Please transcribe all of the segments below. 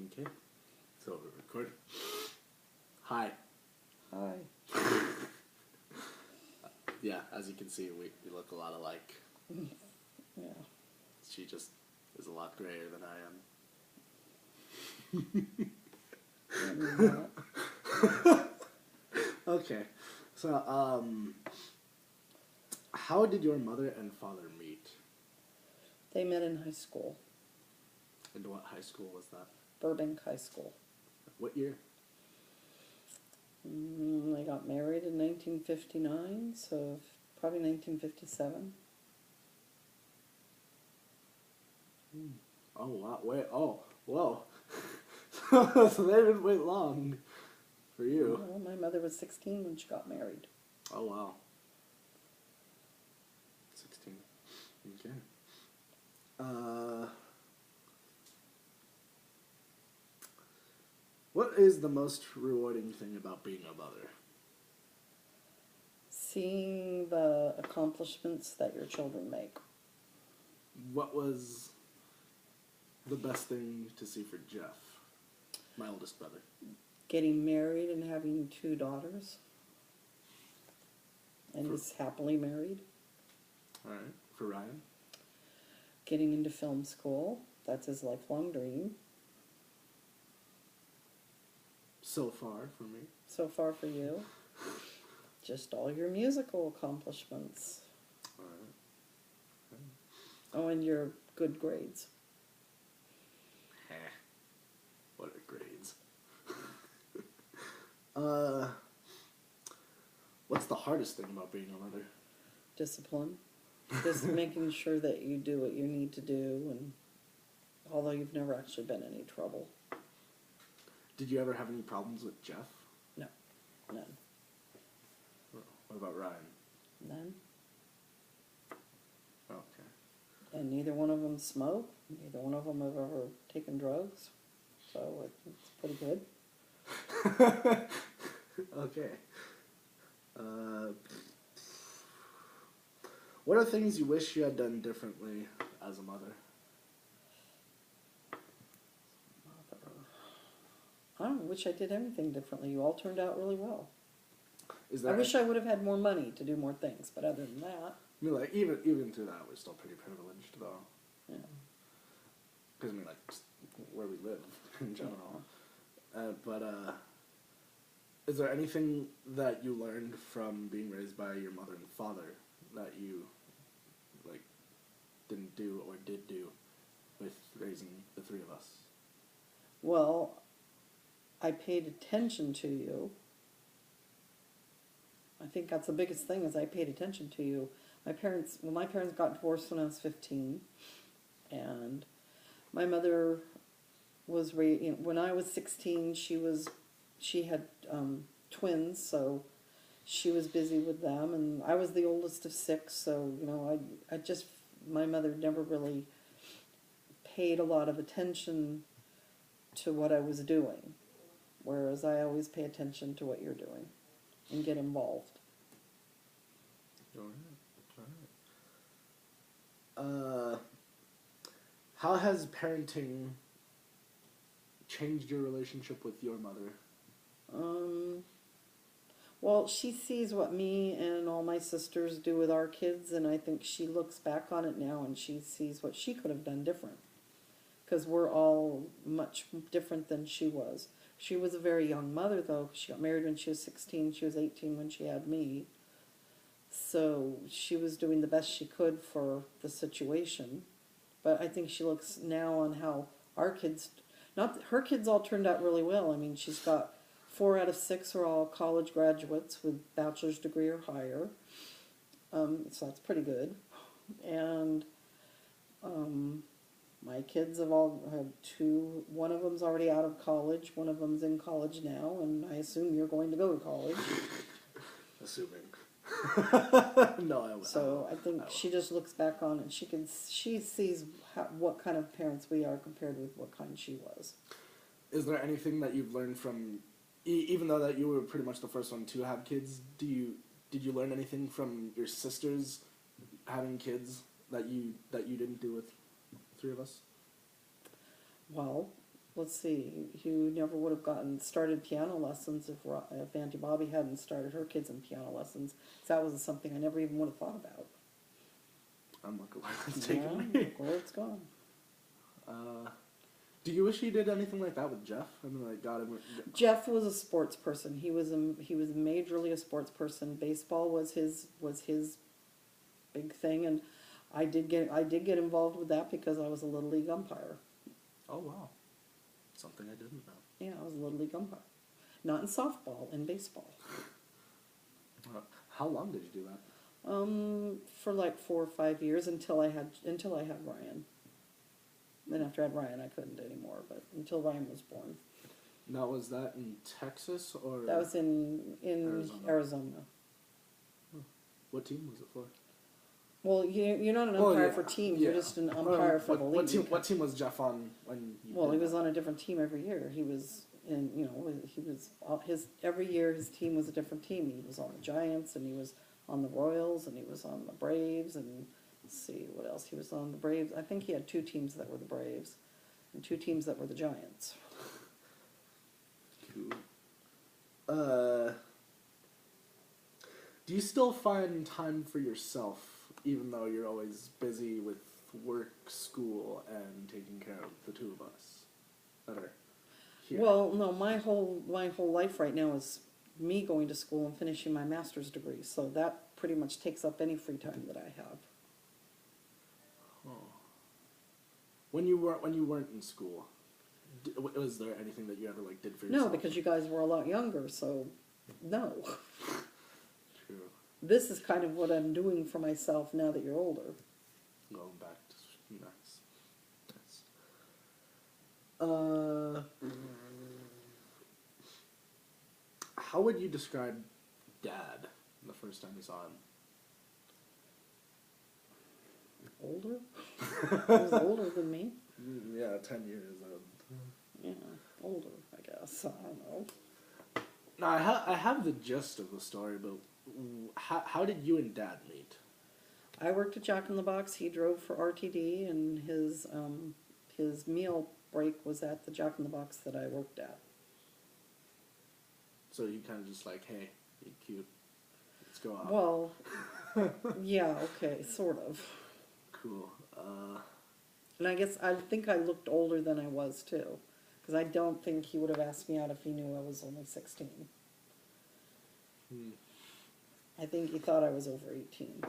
Okay. So we're recording. Hi. Hi. Yeah, as you can see, we look a lot alike. Yeah. She just is a lot grayer than I am. Okay. So, how did your mother and father meet? They met in high school. And what high school was that? Burbank High School. What year? They got married in 1959, so probably 1957. Oh, wow. Wait. Oh, whoa. So they didn't wait long for you. Well, my mother was 16 when she got married. Oh, wow. 16. Okay. What is the most rewarding thing about being a mother? Seeing the accomplishments that your children make. What was the best thing to see for Jeff, my oldest brother? Getting married and having 2 daughters. And he's happily married. All right. For Ryan? Getting into film school. That's his lifelong dream. So far for me. So far for you. Just all your musical accomplishments. All right. Okay. Oh, and your good grades. What are grades? What's the hardest thing about being a mother? Discipline. Just making sure that you do what you need to do, and although you've never actually been in any trouble. Did you ever have any problems with Jeff? No, none. What about Ryan? None. Okay. And neither one of them smoke. Neither one of them have ever taken drugs. So it's pretty good. Okay. What are things you wish you had done differently as a mother? I don't wish I did anything differently. You all turned out really well. Is I there wish I would have had more money to do more things, but other than that, I mean, like, even through that, we're still pretty privileged, though. yeah. Because, I mean, like, just where we live in general. Is there anything that you learned from being raised by your mother and father that you, like, didn't do or did do with raising the 3 of us? Well, I paid attention to you. I think that's the biggest thing is I paid attention to you. My parents got divorced when I was 15, and my mother was when I was 16. She had twins, so she was busy with them, and I was the oldest of 6. So my mother never really paid a lot of attention to what I was doing, whereas I always pay attention to what you're doing and get involved. All right. How has parenting changed your relationship with your mother? Well, she sees what me and all my sisters do with our kids, and I think she looks back on it now and she sees what she could have done different. Because we're all much different than she was. She was a very young mother, though. She got married when she was 16. She was 18 when she had me. So she was doing the best she could for the situation. But I think she looks now on how our kids, her kids all turned out really well. I mean, she's got 4 out of 6 are all college graduates with bachelor's degree or higher. So that's pretty good. And my kids have all had 2. One of them's already out of college. One of them's in college now, and I assume you're going to go to college. Assuming. No, I will. So I think she just looks back on it. She sees what kind of parents we are compared with what kind she was. Is there anything that you've learned from, even though that you were pretty much the first one to have kids, did you learn anything from your sisters having kids that you didn't do with 3 of us? Well, let's see, you never would have started piano lessons if Auntie Bobby hadn't started her kids in piano lessons. 'Cause that was something I never even would have thought about. I'm looking where that's taking me. Look where it's gone. Do you wish you did anything like that with Jeff? I mean, like, got him. Jeff was a sports person. He was majorly a sports person. Baseball was his big thing, and I did get involved with that because I was a little league umpire. Oh wow, something I didn't know. Yeah, I was a little league umpire. Not in softball, in baseball. How long did you do that? For like 4 or 5 years until I had Ryan. Then after I had Ryan, I couldn't anymore. But until Ryan was born. Now, was that in Texas or? That was in Arizona. What team was it for? Well, you're not an umpire for teams. Yeah. You're just an umpire for the league. What team was Jeff on when you? Well, he was on a different team every year. He was every year his team was a different team. He was on the Giants, and he was on the Royals, and he was on the Braves, and let's see what else. He was on the Braves. I think he had 2 teams that were the Braves, and 2 teams that were the Giants. Cool. Do you still find time for yourself, even though you're always busy with work, school, and taking care of the 2 of us that are here? Well, no, my whole life right now is me going to school and finishing my master's degree, so that pretty much takes up any free time that I have. Oh. When you weren't in school, was there anything that you ever like did for yourself? No, because you guys were a lot younger, so no. True. This is kind of what I'm doing for myself now that you're older. Going back to nice. How would you describe Dad the first time you saw him? Older? He was older than me. Yeah, 10 years old. Yeah, older, I guess. I don't know. No, I have the gist of the story, but how did you and Dad meet? I worked at Jack in the Box. He drove for RTD, and his meal break was at the Jack in the Box that I worked at. So you kind of just like, hey, you're cute. Let's go out. Well, yeah, okay, sort of. Cool. And I think I looked older than I was too, because I don't think he would have asked me out if he knew I was only 16. I think he thought I was over 18.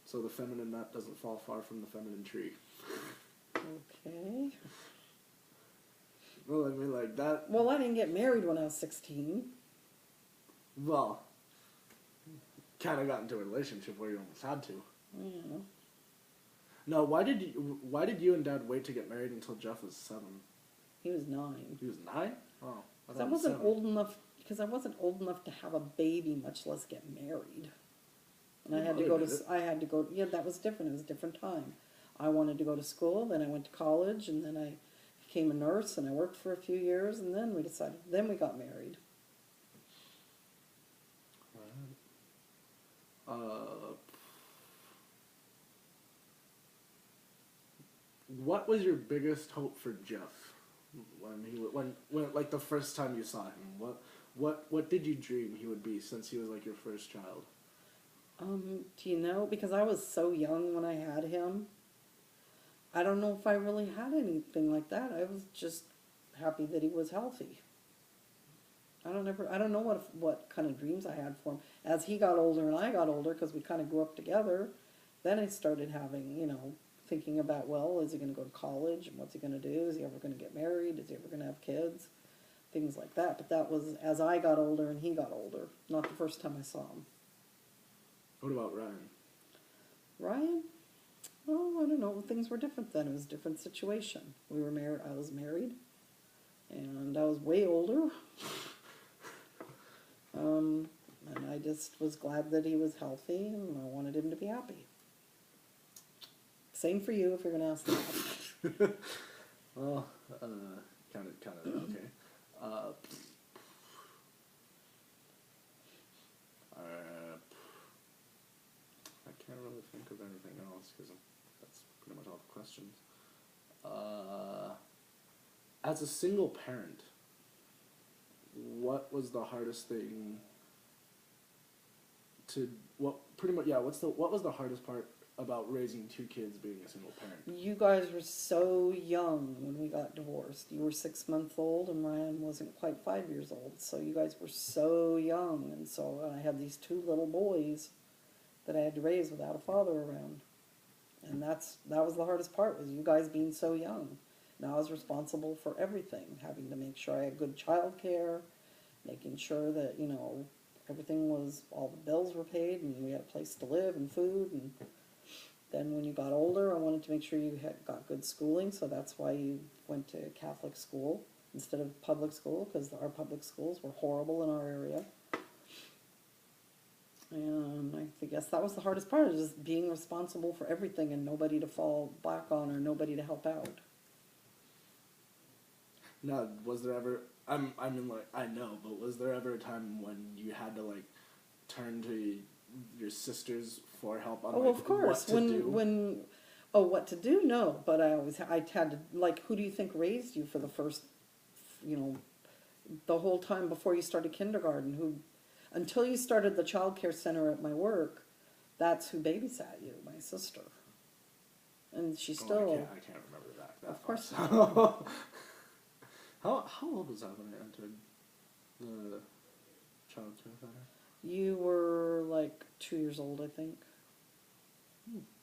So the feminine nut doesn't fall far from the feminine tree. Okay. Well, I mean, like that. Well, I didn't get married when I was 16. Well, kind of got into a relationship where you almost had to. Yeah. No, why did you and Dad wait to get married until Jeff was 7? He was 9. He was 9? Oh, I wasn't old enough because I wasn't old enough to have a baby, much less get married. And I had to go. Yeah, that was different. It was a different time. I wanted to go to school, then I went to college, and then I became a nurse, and I worked for a few years, and then we got married. What was your biggest hope for Jeff when like the first time you saw him? What did you dream he would be since he was like your first child? Do you know? Because I was so young when I had him, I don't know if I really had anything like that. I was just happy that he was healthy. I don't know what kind of dreams I had for him. As he got older and I got older, because we kind of grew up together, then I started having, thinking about, well, is he going to go to college? And what's he going to do? Is he ever going to get married? Is he ever going to have kids? Things like that. But that was as I got older and he got older, not the first time I saw him. What about Ryan? Ryan? Oh, I don't know. Things were different then. It was a different situation. We were married. I was married. And I was way older. And I just was glad that he was healthy, and I wanted him to be happy. Same for you, if you're going to ask that. Well, kind of, okay. I can't really think of anything else, because that's pretty much all the questions. as a single parent, what was the hardest thing to what was the hardest part about raising two kids being a single parent? You guys were so young when we got divorced. You were 6 months old, and Ryan wasn't quite 5 years old. So you guys were so young, and so I had these two little boys that I had to raise without a father around, and that was the hardest part, was you guys being so young. And I was responsible for everything, having to make sure I had good child care, making sure that everything was, all the bills were paid, and we had a place to live and food. And then when you got older, I wanted to make sure you had got good schooling, so that's why you went to Catholic school instead of public school, because our public schools were horrible in our area. And I guess that was the hardest part, is just being responsible for everything and nobody to fall back on or nobody to help out. Now, was there ever? I mean, like, I know, but was there ever a time when you had to like turn to your sisters for help on Of course. what to do? What to do? No, but I had to, like, who do you think raised you for the first, the whole time before you started kindergarten? Until you started the child care center at my work, that's who babysat you, my sister. And she still... I can't remember that Of course not. How old was I when I entered the child care center? You were like 2 years old, I think.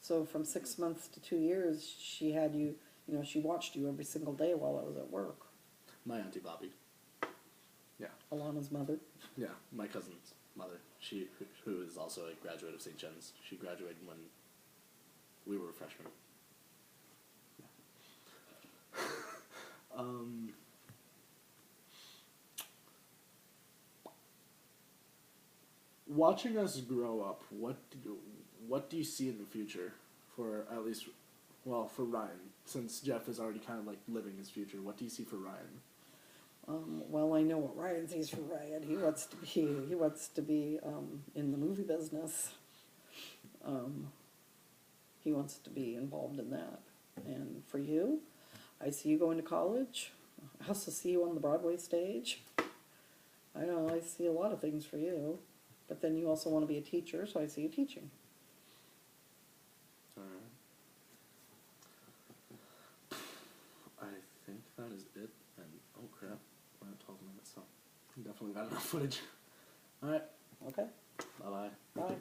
So from 6 months to 2 years, she had you, she watched you every single day while I was at work. My Auntie Bobby. Yeah. Alana's mother. Yeah, my cousin's mother. Who is also a graduate of St. John's. She graduated when we were freshmen. Yeah. Watching us grow up, what do you see in the future for at least, for Ryan, since Jeff is already kind of like living his future? What do you see for Ryan? I know what Ryan sees for Ryan. He wants to be in the movie business. He wants to be involved in that. And for you, I see you going to college. I also see you on the Broadway stage. I know, I see a lot of things for you. But then you also want to be a teacher, so I see you teaching. All right. I think that is it. And oh crap, we're at 12 minutes, so definitely got enough footage. All right. Okay. Bye-bye. Bye.